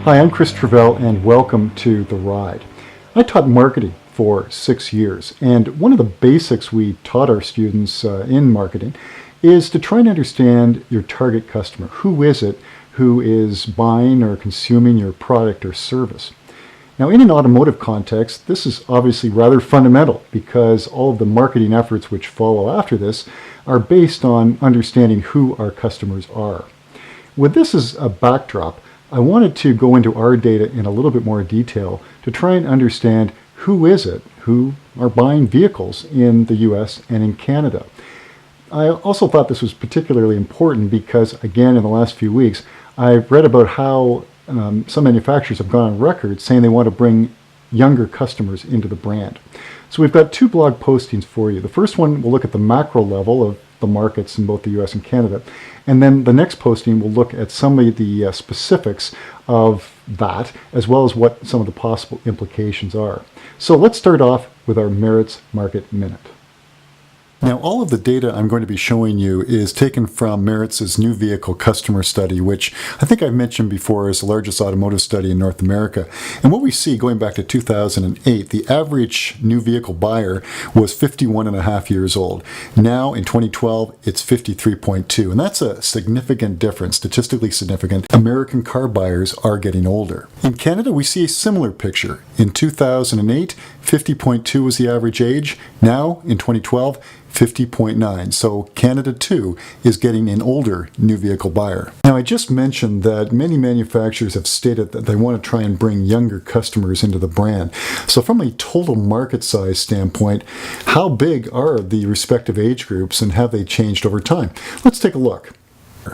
Hi, I'm Chris Travell and welcome to The Ride. I taught marketing for 6 years, and one of the basics we taught our students in marketing is to try and understand your target customer. Who is it who is buying or consuming your product or service? Now, in an automotive context, this is obviously rather fundamental because all of the marketing efforts which follow after this are based on understanding who our customers are. With this as a backdrop, I wanted to go into our data in a little bit more detail to try and understand who is it who are buying vehicles in the US and in Canada. I also thought this was particularly important because, again, in the last few weeks, I've read about how some manufacturers have gone on record saying they want to bring younger customers into the brand. So we've got 2 blog postings for you. The first one will look at the macro level of the markets in both the US and Canada. And then the next posting will look at some of the specifics of that, as well as what some of the possible implications are. So let's start off with our Maritz Market Minute. Now, all of the data I'm going to be showing you is taken from Maritz's new vehicle customer study, which I think I've mentioned before is the largest automotive study in North America. And what we see going back to 2008, the average new vehicle buyer was 51 and a half years old. Now, in 2012, it's 53.2. And that's a significant difference, statistically significant. American car buyers are getting older. In Canada, we see a similar picture. In 2008, 50.2 was the average age. Now, in 2012, 50.9. So Canada too is getting an older new vehicle buyer. Now, I just mentioned that many manufacturers have stated that they want to try and bring younger customers into the brand. So from a total market size standpoint, how big are the respective age groups and have they changed over time? Let's take a look.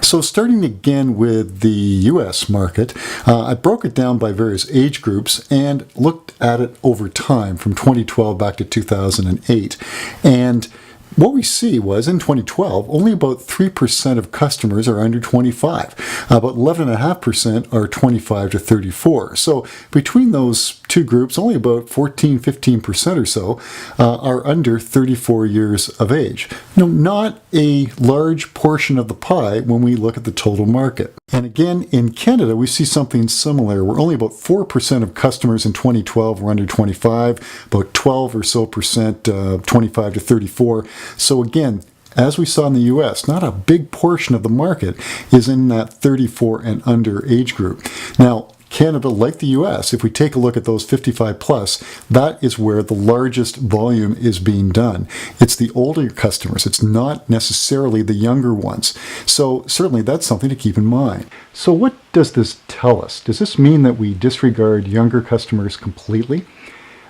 So starting again with the US market, I broke it down by various age groups and looked at it over time from 2012 back to 2008. And what we see was in 2012, only about 3% of customers are under 25. About 11.5% are 25 to 34. So between those two groups, only about 15% or so are under 34 years of age. Not a large portion of the pie when we look at the total market. And again, in Canada, we see something similar, where only about 4% of customers in 2012 were under 25, about 12 or so percent 25 to 34. So again, as we saw in the US, not a big portion of the market is in that 34 and under age group. Now, Canada, like the US, if we take a look at those 55 plus, that is where the largest volume is being done. It's the older customers. It's not necessarily the younger ones. So certainly that's something to keep in mind. So what does this tell us? Does this mean that we disregard younger customers completely?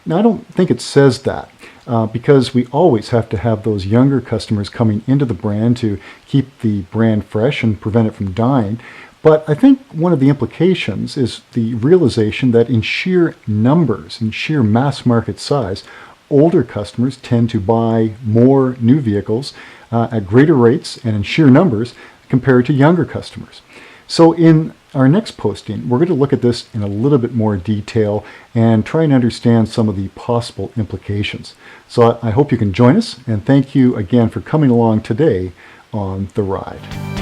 Now, I don't think it says that. Because we always have to have those younger customers coming into the brand to keep the brand fresh and prevent it from dying. But I think one of the implications is the realization that in sheer numbers, in sheer mass market size, older customers tend to buy more new vehicles at greater rates and in sheer numbers compared to younger customers. So in our next posting, we're going to look at this in a little bit more detail and try and understand some of the possible implications. So I hope you can join us, and thank you again for coming along today on The Ride.